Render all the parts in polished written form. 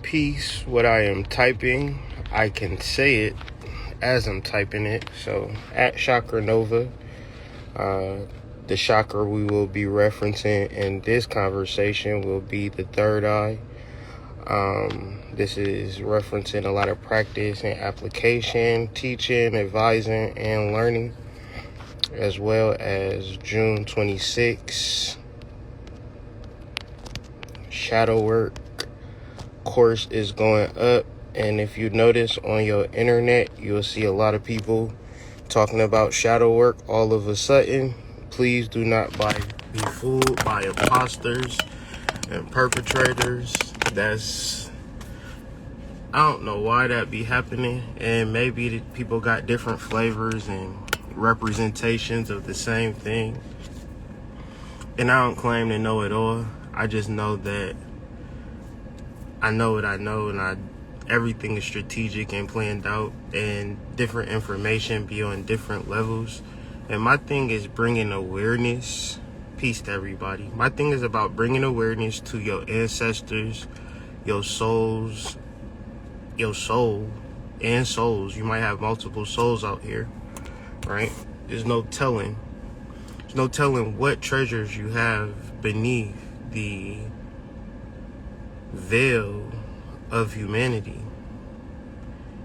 Peace. What I am typing, I can say it as I'm typing it. So at Chakra Nova, the chakra we will be referencing in this conversation will be the third eye. This is referencing a lot of practice and application, teaching, advising, and learning, as well as June 26th, shadow work course is going up. And if you notice on your internet, you'll see a lot of people talking about shadow work all of a sudden. Please do not be fooled by imposters and perpetrators. I don't know why that be happening, and maybe the people got different flavors and representations of the same thing. And I don't claim to know it all. I just know that I know what I know, and everything is strategic and planned out, and different information be on different levels. And my thing is bringing awareness. Peace to everybody. My thing is about bringing awareness to your ancestors, your souls, your soul and souls. You might have multiple souls out here, right? There's no telling what treasures you have beneath the veil of humanity.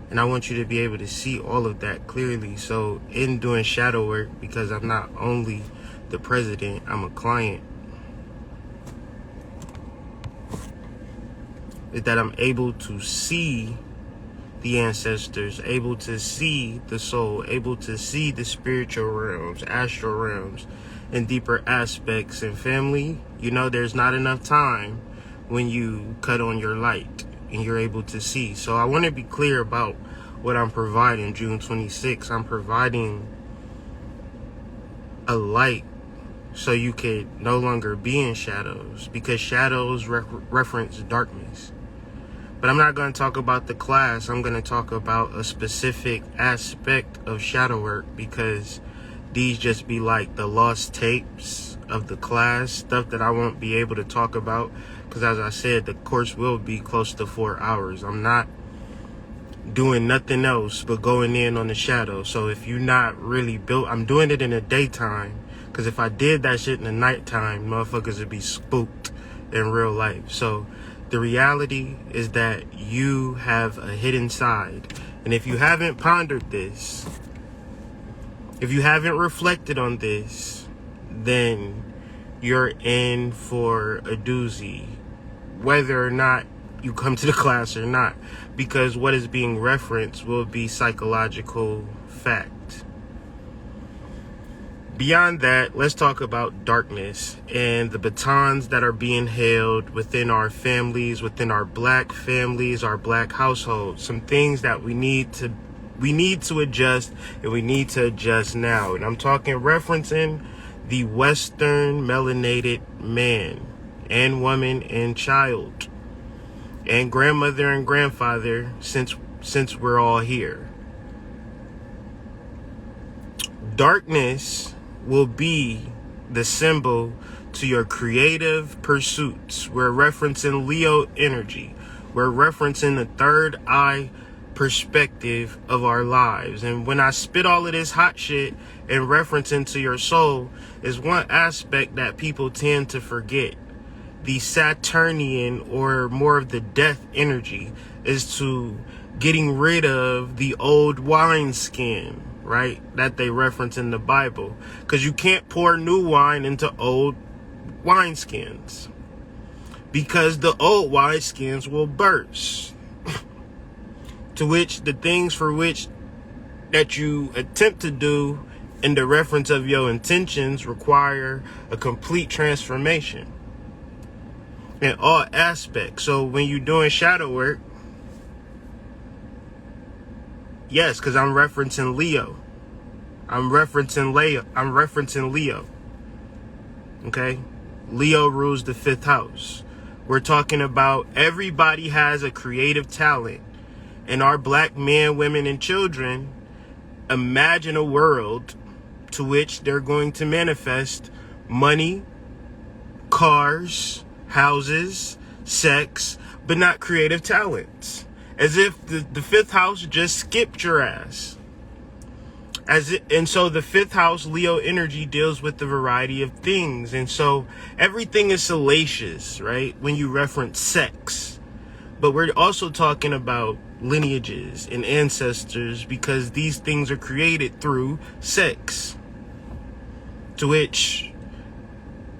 And I want you to be able to see all of that clearly. So in doing shadow work, because I'm not only the president, I'm a client, is that I'm able to see the ancestors, able to see the soul, able to see the spiritual realms, astral realms, and deeper aspects. And family, there's not enough time when you cut on your light and you're able to see. So I want to be clear about what I'm providing June 26th. I'm providing a light so you could no longer be in shadows, because shadows reference darkness. But I'm not going to talk about the class. I'm going to talk about a specific aspect of shadow work, because these just be like the lost tapes of the class, stuff that I won't be able to talk about, because as I said, the course will be close to 4 hours. I'm not doing nothing else but going in on the shadow. So if you're not really built, I'm doing it in the daytime, because if I did that shit in the nighttime, motherfuckers would be spooked in real life. So the reality is that you have a hidden side. And if you haven't pondered this, if you haven't reflected on this, then you're in for a doozy, whether or not you come to the class or not, because what is being referenced will be psychological fact. Beyond that, let's talk about darkness and the batons that are being held within our families, within our black families, our black households. Some things that we need to adjust, and we need to adjust now. And I'm talking referencing the Western melanated man and woman and child and grandmother and grandfather, since we're all here. Darkness will be the symbol to your creative pursuits. We're referencing Leo energy. We're referencing the third eye perspective of our lives. And when I spit all of this hot shit and referencing to your soul, is one aspect that people tend to forget. The Saturnian, or more of the death energy, is to getting rid of the old wineskin, right? That they reference in the Bible. Because you can't pour new wine into old wineskins, because the old wineskins will burst. To which the things for which that you attempt to do in the reference of your intentions require a complete transformation in all aspects. So when you're doing shadow work, yes, because I'm referencing Leo. I'm referencing Leo. Okay? Leo rules the 5th house. We're talking about everybody has a creative talent. And our black men, women, and children imagine a world to which they're going to manifest money, cars, houses, sex, but not creative talents. As if the fifth house just skipped your ass. And so the fifth house, Leo energy, deals with the variety of things. And so everything is salacious, right? When you reference sex. But we're also talking about lineages and ancestors, because these things are created through sex. To which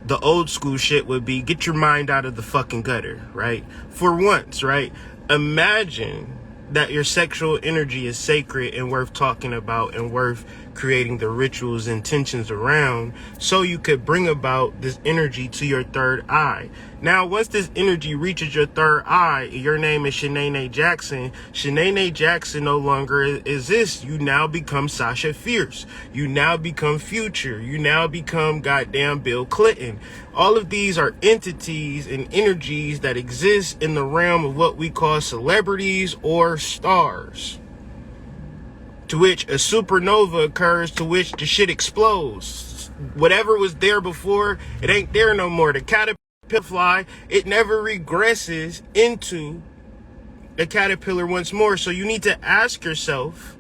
the old school shit would be, get your mind out of the fucking gutter, right? For once, right? Imagine that your sexual energy is sacred and worth talking about and worth creating the rituals and intentions around, so you could bring about this energy to your third eye. Now, once this energy reaches your third eye, your name is Shanae Jackson. Shanae Jackson no longer exists. You now become Sasha Fierce. You now become Future. You now become goddamn Bill Clinton. All of these are entities and energies that exist in the realm of what we call celebrities or stars. To which a supernova occurs, to which the shit explodes. Whatever was there before, it ain't there no more. The caterpillar fly, it never regresses into the caterpillar once more. So you need to ask yourself,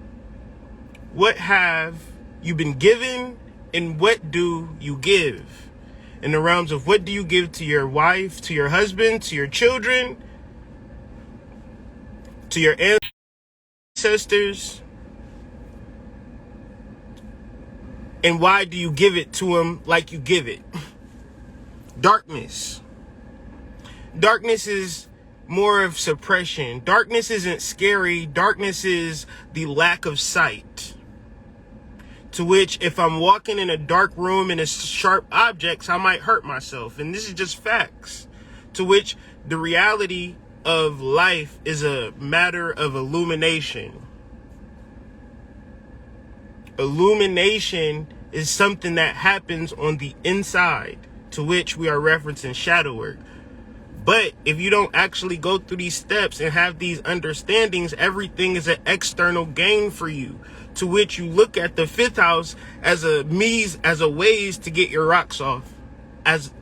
what have you been given and what do you give? In the realms of what do you give to your wife, to your husband, to your children, to your ancestors, and why do you give it to them like you give it? Darkness. Darkness is more of suppression. Darkness isn't scary. Darkness is the lack of sight. To which, if I'm walking in a dark room and it's sharp objects, I might hurt myself. And this is just facts. To which the reality of life is a matter of illumination. Illumination is something that happens on the inside, to which we are referencing shadow work. But if you don't actually go through these steps and have these understandings, everything is an external gain for you. To which you look at the fifth house as a ways to get your rocks off,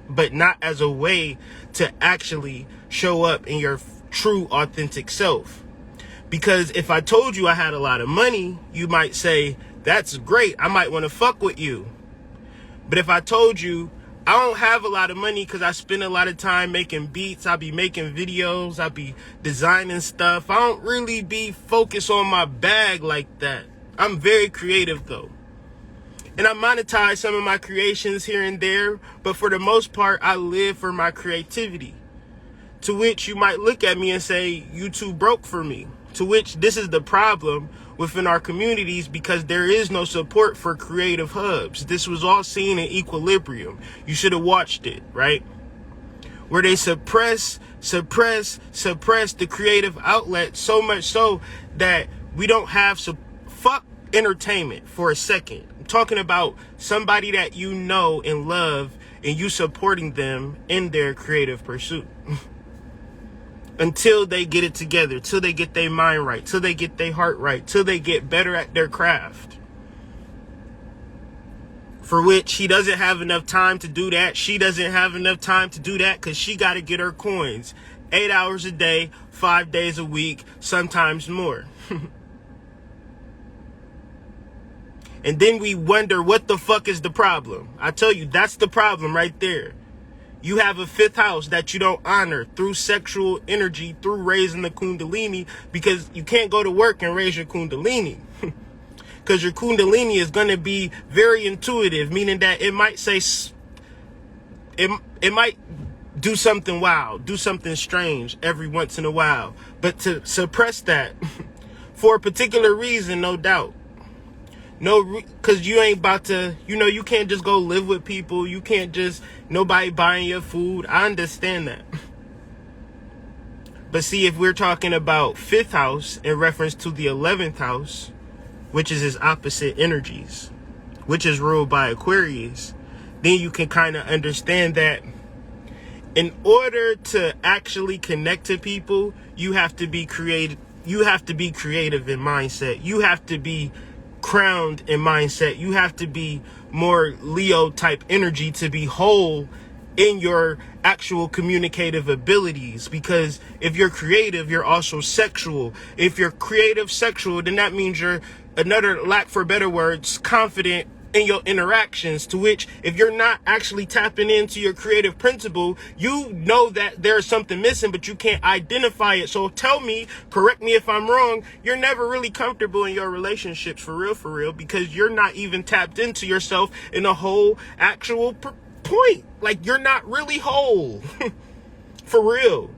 but not as a way to actually show up in your true authentic self. Because if I told you I had a lot of money, you might say, that's great, I might want to fuck with you. But if I told you I don't have a lot of money because I spend a lot of time making beats, I be making videos, I be designing stuff, I don't really be focused on my bag like that. I'm very creative though. And I monetize some of my creations here and there, but for the most part, I live for my creativity. To which you might look at me and say, you too broke for me. To which this is the problem within our communities, because there is no support for creative hubs. This was all seen in Equilibrium. You should have watched it, right? Where they suppress the creative outlet so much so that we don't have fuck entertainment for a second. I'm talking about somebody that you know and love and you supporting them in their creative pursuit. Until they get it together, till they get their mind right, till they get their heart right, till they get better at their craft. For which he doesn't have enough time to do that. She doesn't have enough time to do that because she got to get her coins 8 hours a day, 5 days a week, sometimes more. And then we wonder, what the fuck is the problem? I tell you, that's the problem right there. You have a fifth house that you don't honor through sexual energy, through raising the Kundalini, because you can't go to work and raise your Kundalini. Because your Kundalini is going to be very intuitive, meaning that it might say, it might do something wild, do something strange every once in a while. But to suppress that for a particular reason, no doubt. No, because you ain't about to, you can't just go live with people. You can't just, nobody buying your food. I understand that. But see, if we're talking about fifth house in reference to the 11th house, which is its opposite energies, which is ruled by Aquarius, then you can kind of understand that in order to actually connect to people, you have to be creative. You have to be creative in mindset. You have to be crowned in mindset. You have to be more Leo type energy to be whole in your actual communicative abilities, because if you're creative, you're also sexual. If you're creative, sexual, then that means you're, another lack for better words, confident in your interactions, to which if you're not actually tapping into your creative principle, you know that there's something missing, but you can't identify it. So tell me, correct me if I'm wrong, you're never really comfortable in your relationships, for real, because you're not even tapped into yourself in a whole actual point. Like, you're not really whole for real.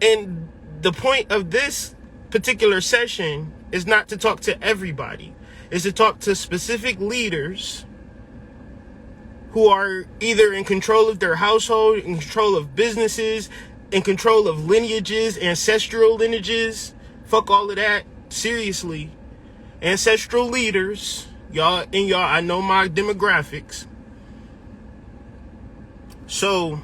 And the point of this particular session is not to talk to everybody, is to talk to specific leaders who are either in control of their household, in control of businesses, in control of lineages, ancestral lineages. Fuck all of that. Seriously. Ancestral leaders. Y'all, I know my demographics. So,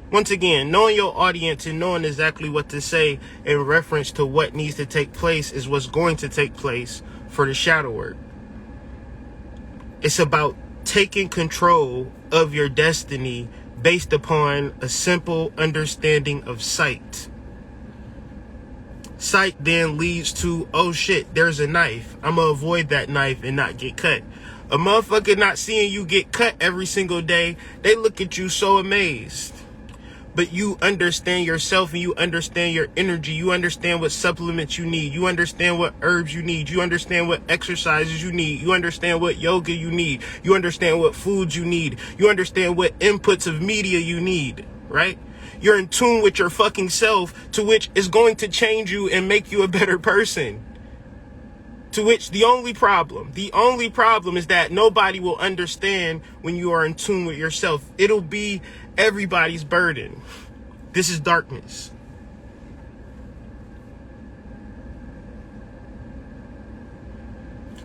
once again, knowing your audience and knowing exactly what to say in reference to what needs to take place is what's going to take place for the shadow work. It's about taking control of your destiny based upon a simple understanding of sight. Sight then leads to, oh shit, there's a knife. I'm gonna avoid that knife and not get cut. A motherfucker not seeing you get cut every single day, they look at you so amazed. But you understand yourself and you understand your energy. You understand what supplements you need. You understand what herbs you need. You understand what exercises you need. You understand what yoga you need. You understand what foods you need. You understand what inputs of media you need, right? You're in tune with your fucking self, to which is going to change you and make you a better person. To which the only problem is that nobody will understand when you are in tune with yourself. It'll be everybody's burden. This is darkness.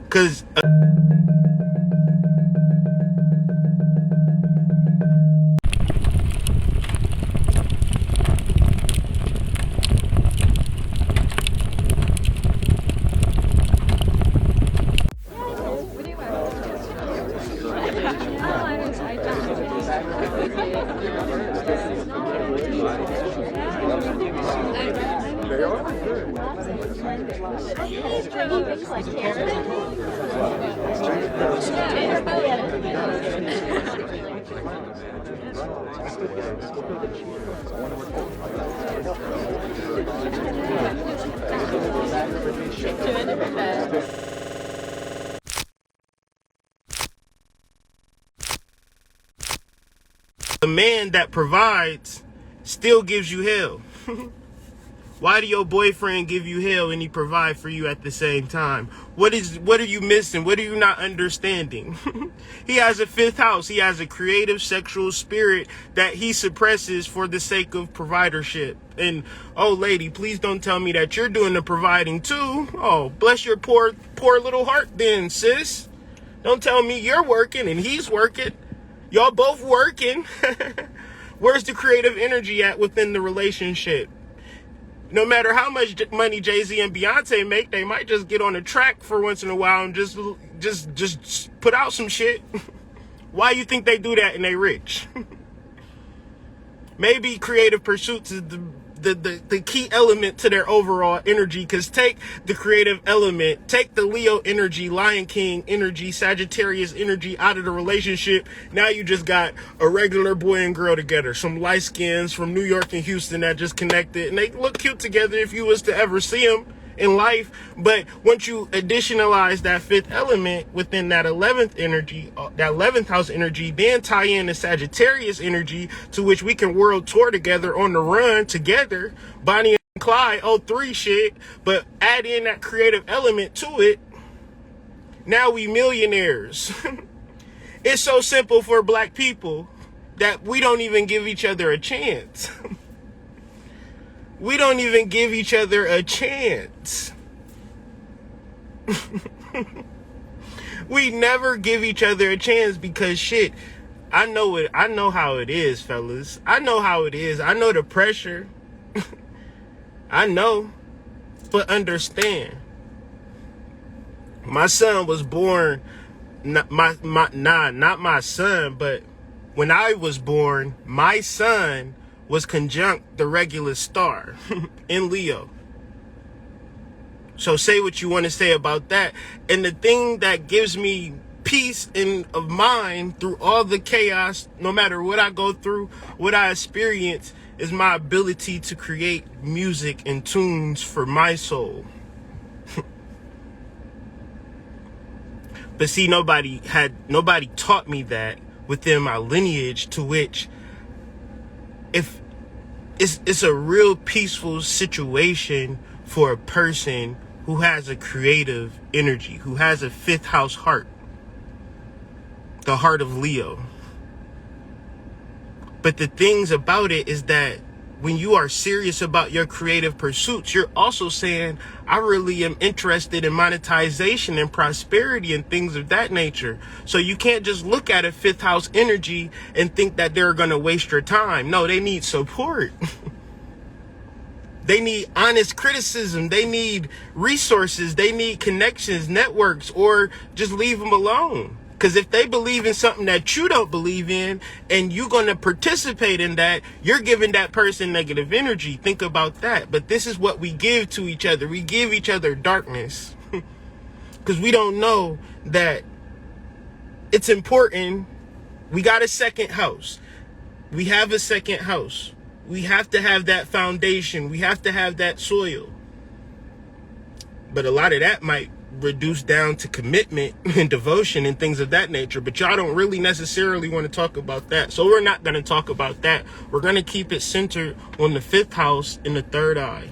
Because the man that provides still gives you hell. Why do your boyfriend give you hell and he provide for you at the same time? What are you missing? What are you not understanding? He has a fifth house. He has a creative sexual spirit that he suppresses for the sake of providership. And, oh lady, please don't tell me that you're doing the providing too. Oh, bless your poor little heart then, sis. Don't tell me you're working and he's working. Y'all both working. Where's the creative energy at within the relationship? No matter how much money Jay-Z and Beyonce make, they might just get on a track for once in a while and just put out some shit. Why you think they do that and they rich? Maybe creative pursuits is the key element to their overall energy, because take the creative element, take the Leo energy, Lion King energy, Sagittarius energy out of the relationship. Now you just got a regular boy and girl together, some light skins from New York and Houston that just connected, and they look cute together if you was to ever see them in life. But once you additionalize that fifth element within that 11th energy, that 11th house energy, then tie in the Sagittarius energy, to which we can world tour together on the run together, Bonnie and Clyde, 03 shit, but add in that creative element to it. Now we millionaires. It's so simple for black people that we don't even give each other a chance. We don't even give each other a chance. We never give each other a chance because shit, I know how it is, fellas. I know how it is. I know the pressure. I know. But understand, My son was born, not my son, but when I was born, my son was conjunct the regular star in Leo. So say what you want to say about that. And the thing that gives me peace of mind through all the chaos, no matter what I go through, what I experience, is my ability to create music and tunes for my soul. But see, nobody taught me that within my lineage, to which, if it's a real peaceful situation for a person who has a creative energy, who has a fifth house heart, the heart of Leo. But the things about it is that when you are serious about your creative pursuits, you're also saying, I really am interested in monetization and prosperity and things of that nature. So you can't just look at a fifth house energy and think that they're going to waste your time. No, they need support. They need honest criticism. They need resources. They need connections, networks, or just leave them alone. Because if they believe in something that you don't believe in, and you're going to participate in that, you're giving that person negative energy. Think about that. But this is what we give to each other. We give each other darkness. Because we don't know that it's important. We got a second house. We have a second house. We have to have that foundation. We have to have that soil. But a lot of that might reduce down to commitment and devotion and things of that nature. But y'all don't really necessarily want to talk about that. So we're not going to talk about that. We're going to keep it centered on the fifth house in the third eye.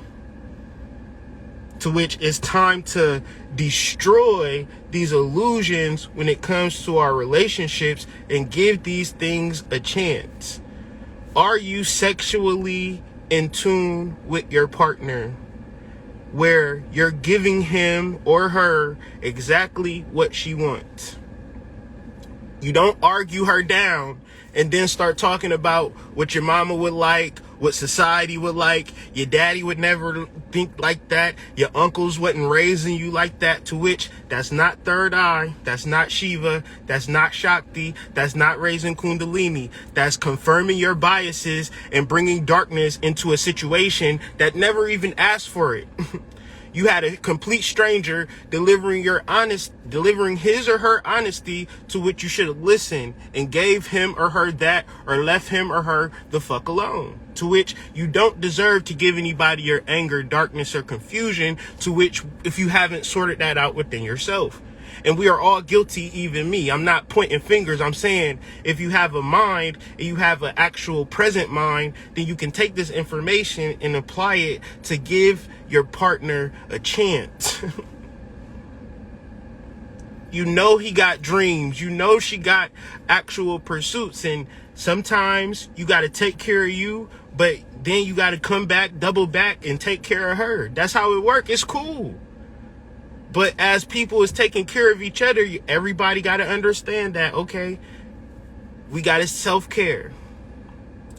To which it's time to destroy these illusions when it comes to our relationships and give these things a chance. Are you sexually in tune with your partner, where you're giving him or her exactly what she wants? You don't argue her down and then start talking about what your mama would like, what society would like. Your daddy would never think like that. Your uncles wasn't raising you like that. To which, that's not third eye. That's not Shiva. That's not Shakti. That's not raising Kundalini. That's confirming your biases and bringing darkness into a situation that never even asked for it. You had a complete stranger delivering his or her honesty, to which you should have listened and gave him or her that, or left him or her the fuck alone. To which you don't deserve to give anybody your anger, darkness, or confusion, to which, if you haven't sorted that out within yourself. And we are all guilty, even me. I'm not pointing fingers. I'm saying, if you have a mind and you have an actual present mind, then you can take this information and apply it to give your partner a chance. You know he got dreams. You know she got actual pursuits. And sometimes you got to take care of you, but then you got to come back, double back, and take care of her. That's how it works. It's cool. But as people is taking care of each other, everybody got to understand that, okay, we got to self-care.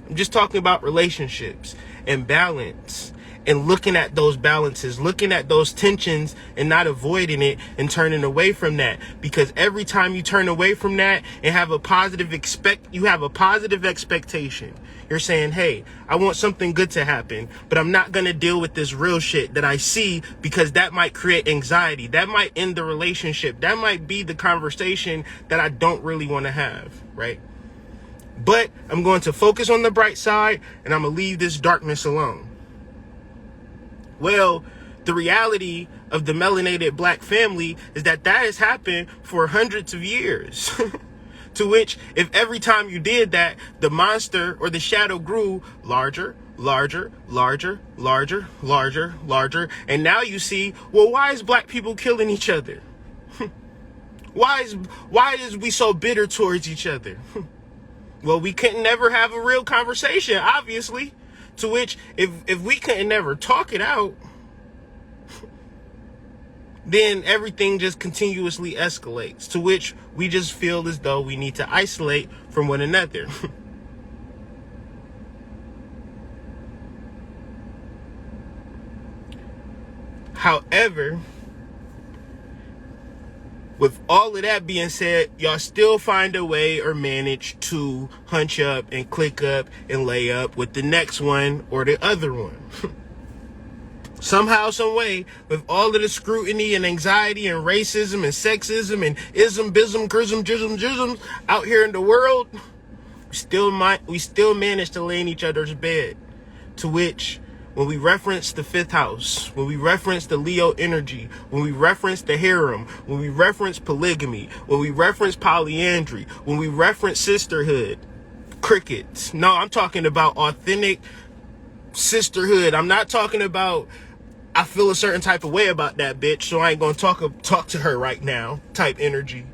I'm just talking about relationships and balance, and looking at those balances, looking at those tensions and not avoiding it and turning away from that. Because every time you turn away from that and have a positive expectation. You're saying, hey, I want something good to happen, but I'm not going to deal with this real shit that I see, because that might create anxiety. That might end the relationship. That might be the conversation that I don't really want to have, right? But I'm going to focus on the bright side, and I'm going to leave this darkness alone. Well, the reality of the melanated black family is that has happened for hundreds of years. To which, if every time you did that, the monster or the shadow grew larger, larger, larger, larger, larger, larger. And now you see, well, why is black people killing each other? Why is we so bitter towards each other? Well, we couldn't never have a real conversation, obviously. To which, if we couldn't never talk it out, then everything just continuously escalates, to which we just feel as though we need to isolate from one another. However, with all of that being said, y'all still find a way or manage to hunch up and click up and lay up with the next one or the other one. Somehow, some way, with all of the scrutiny and anxiety and racism and sexism and ism, bism, chrism, jism out here in the world, we still manage to lay in each other's bed. To which, when we reference the fifth house, when we reference the Leo energy, when we reference the harem, when we reference polygamy, when we reference polyandry, when we reference sisterhood, crickets. No, I'm talking about authentic sisterhood. I'm not talking about I feel a certain type of way about that bitch, so I ain't gonna talk to her right now type energy.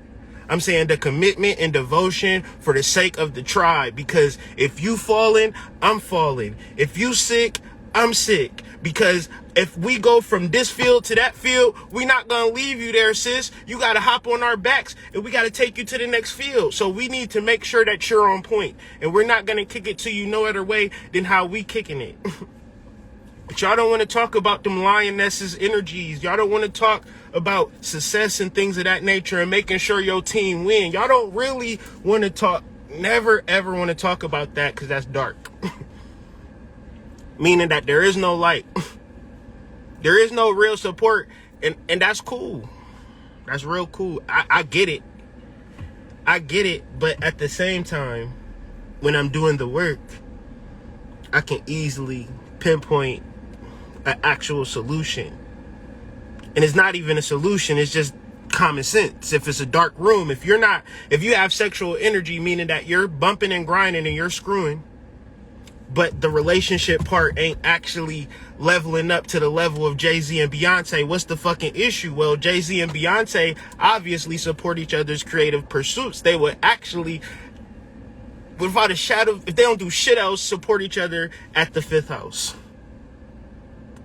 I'm saying the commitment and devotion for the sake of the tribe, because if you falling, I'm falling. If you sick, I'm sick. Because if we go from this field to that field, we not gonna leave you there, sis. You gotta hop on our backs and we gotta take you to the next field. So we need to make sure that you're on point, and we're not gonna kick it to you no other way than how we kicking it. But y'all don't want to talk about them lionesses energies. Y'all don't want to talk about success and things of that nature and making sure your team win. Y'all don't really want to talk, never ever want to talk about that, because that's dark. Meaning that there is no light. There is no real support. And that's cool. That's real cool. I get it. I get it. But at the same time, when I'm doing the work, I can easily pinpoint an actual solution. And it's not even a solution, it's just common sense. If it's a dark room, if you have sexual energy, meaning that you're bumping and grinding and you're screwing, but the relationship part ain't actually leveling up to the level of Jay-Z and Beyonce, what's the fucking issue? Well, Jay-Z and Beyonce obviously support each other's creative pursuits. They would actually, without a shadow, if they don't do shit else, support each other at the fifth house.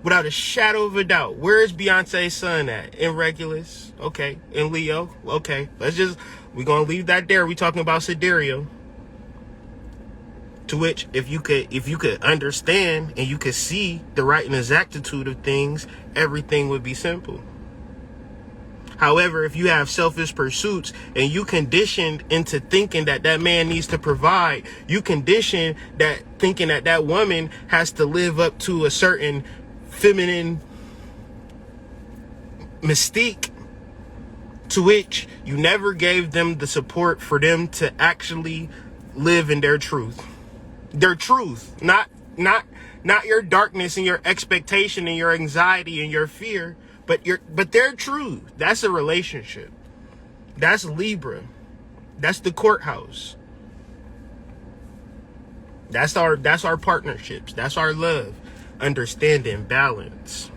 Without a shadow of a doubt. Where is Beyonce's son at? In Regulus? Okay. In Leo? Okay. We're going to leave that there. We're talking about Sidereal. To which, if you could understand and you could see the right and exactitude of things, everything would be simple. However, if you have selfish pursuits and you conditioned into thinking that that man needs to provide, you conditioned that thinking that that woman has to live up to a certain feminine mystique, to which you never gave them the support for them to actually live in their truth, not your darkness and your expectation and your anxiety and your fear, but their truth. That's a relationship. That's Libra. That's the courthouse. That's our partnerships. That's our love. Understanding, balance.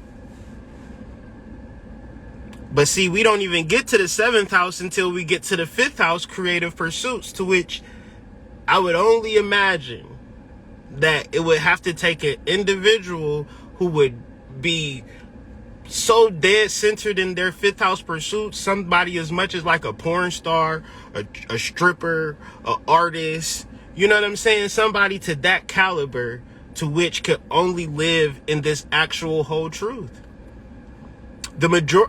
But see, we don't even get to the seventh house until we get to the fifth house, creative pursuits, to which I would only imagine that it would have to take an individual who would be so dead centered in their fifth house pursuits, somebody as much as like a porn star, a stripper, an artist, you know what I'm saying? Somebody to that caliber, to which could only live in this actual whole truth.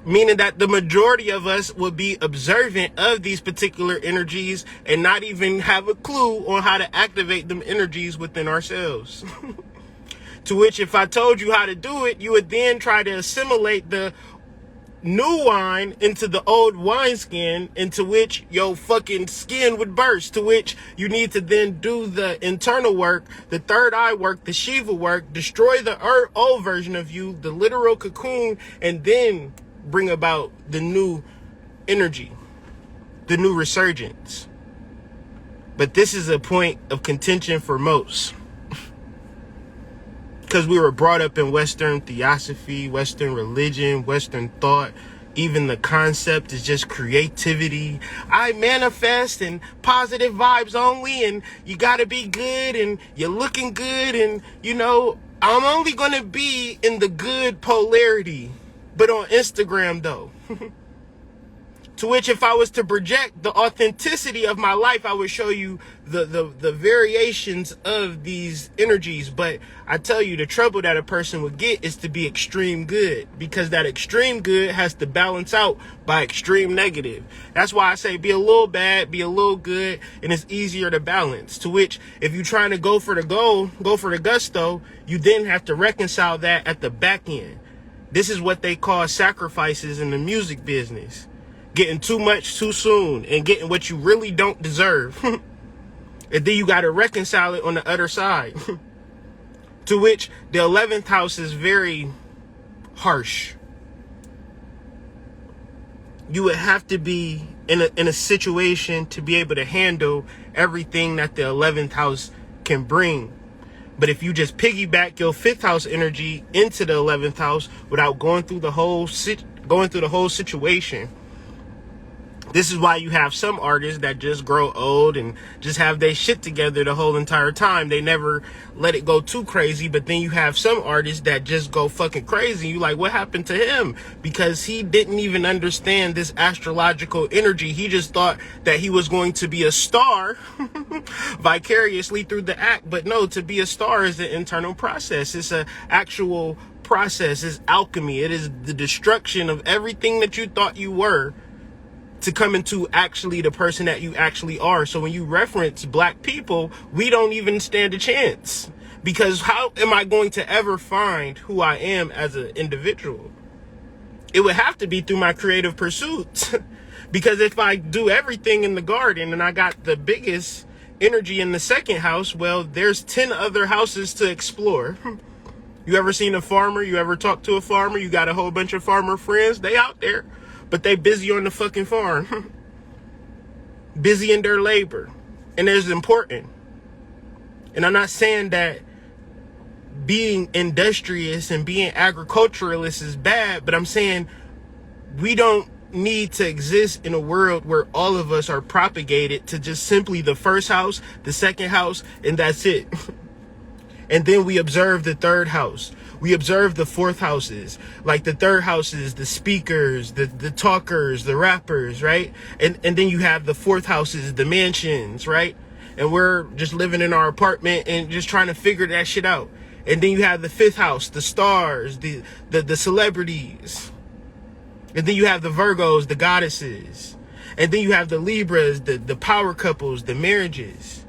Meaning that the majority of us would be observant of these particular energies and not even have a clue on how to activate them energies within ourselves. To which, if I told you how to do it, you would then try to assimilate the new wine into the old wineskin, into which your fucking skin would burst, to which you need to then do the internal work, the third eye work, the Shiva work, destroy the old version of you, the literal cocoon, and then bring about the new energy, the new resurgence. But this is a point of contention for most. Because we were brought up in Western theosophy, Western religion, Western thought. Even the concept is just creativity. I manifest and positive vibes only, and you gotta be good and you're looking good, and you know, I'm only gonna be in the good polarity. But on Instagram though. To which, if I was to project the authenticity of my life, I would show you the variations of these energies. But I tell you, the trouble that a person would get is to be extreme good, because that extreme good has to balance out by extreme negative. That's why I say be a little bad, be a little good, and it's easier to balance. To which, if you're trying to go for the goal, go for the gusto, you then have to reconcile that at the back end. This is what they call sacrifices in the music business. Getting too much too soon and getting what you really don't deserve. And then you got to reconcile it on the other side. To which the 11th house is very harsh. You would have to be in a situation to be able to handle everything that the 11th house can bring. But if you just piggyback your 5th house energy into the 11th house without going through the whole situation, this is why you have some artists that just grow old and just have their shit together the whole entire time. They never let it go too crazy. But then you have some artists that just go fucking crazy. You like, what happened to him? Because he didn't even understand this astrological energy. He just thought that he was going to be a star vicariously through the act. But no, to be a star is an internal process. It's an actual process. It's alchemy. It is the destruction of everything that you thought you were, to come into actually the person that you actually are. So when you reference black people, we don't even stand a chance, because how am I going to ever find who I am as an individual? It would have to be through my creative pursuits. Because if I do everything in the garden and I got the biggest energy in the 2nd house, well, there's 10 other houses to explore. You ever seen a farmer? You ever talked to a farmer? You got a whole bunch of farmer friends. They out there, but they busy on the fucking farm. Busy in their labor. And it's important. And I'm not saying that being industrious and being agriculturalist is bad, but I'm saying we don't need to exist in a world where all of us are propagated to just simply the 1st house, the 2nd house, and that's it. And then we observe the 3rd house. We observe the 4th houses. Like the 3rd house is the speakers, the talkers, the rappers, right? And then you have the 4th houses, the mansions, right? And we're just living in our apartment and just trying to figure that shit out. And then you have the 5th house, the stars, the celebrities. And then you have the Virgos, the goddesses. And then you have the Libras, the power couples, the marriages.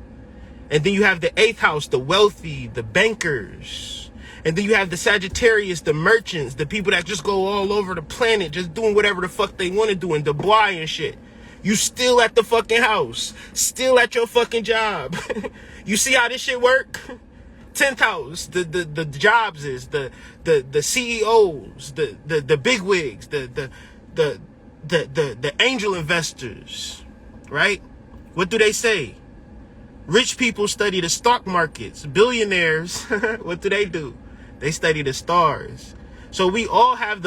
And then you have the 8th house, the wealthy, the bankers. And then you have the Sagittarius, the merchants, the people that just go all over the planet, just doing whatever the fuck they want to do, and Dubai and shit. You still at the fucking house, still at your fucking job. You see how this shit work? 10th house, the jobs is the CEOs, the bigwigs, the angel investors, right? What do they say? Rich people study the stock markets. Billionaires, what do? They study the stars. So we all have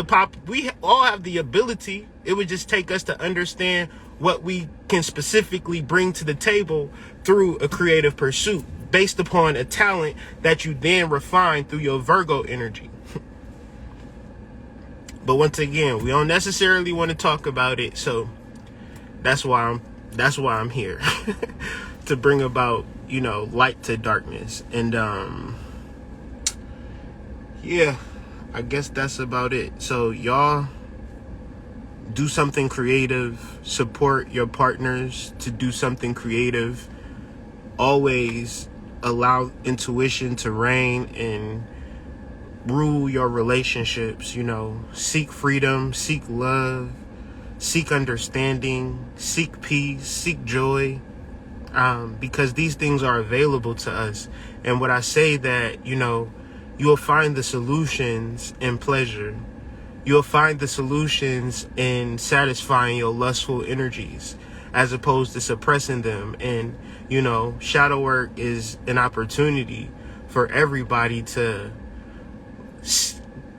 we all have the ability. It would just take us to understand what we can specifically bring to the table through a creative pursuit based upon a talent that you then refine through your Virgo energy. But once again, we don't necessarily want to talk about it, so that's why I'm here. To bring about, light to darkness. And yeah, I guess that's about it. So y'all do something creative, support your partners to do something creative. Always allow intuition to reign and rule your relationships. Seek freedom, seek love, seek understanding, seek peace, seek joy. Because these things are available to us. And when I say that, you'll find the solutions in pleasure. You'll find the solutions in satisfying your lustful energies as opposed to suppressing them. And, shadow work is an opportunity for everybody to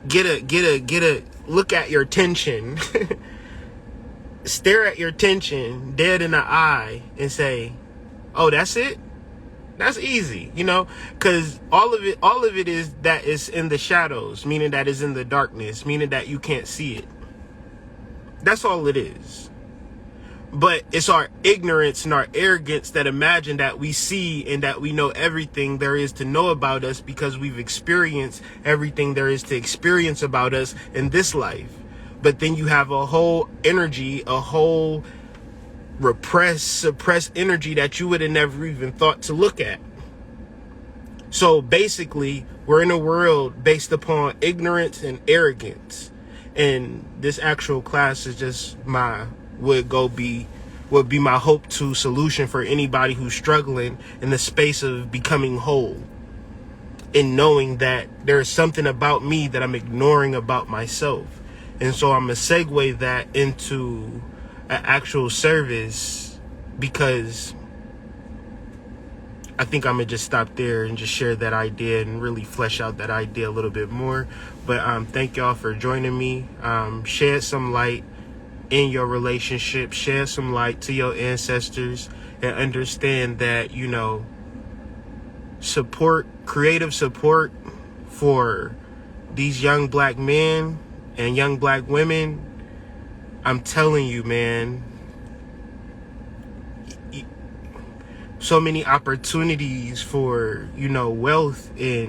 get a look at your tension, stare at your tension dead in the eye and say, oh, that's it? That's easy, because all of it is that is in the shadows, meaning that is in the darkness, meaning that you can't see it. That's all it is. But it's our ignorance and our arrogance that imagine that we see and that we know everything there is to know about us because we've experienced everything there is to experience about us in this life. But then you have a whole energy, a whole suppressed energy that you would have never even thought to look at. So basically, we're in a world based upon ignorance and arrogance. And this actual class is just would be my hope to solution for anybody who's struggling in the space of becoming whole, and knowing that there's something about me that I'm ignoring about myself. And so I'm gonna segue that into an actual service, because I think I'm gonna just stop there and just share that idea and really flesh out that idea a little bit more. But thank y'all for joining me. Shed some light in your relationship, shed some light to your ancestors, and understand that, you know, creative support for these young black men and young black women. I'm telling you, man, so many opportunities for, you know, wealth and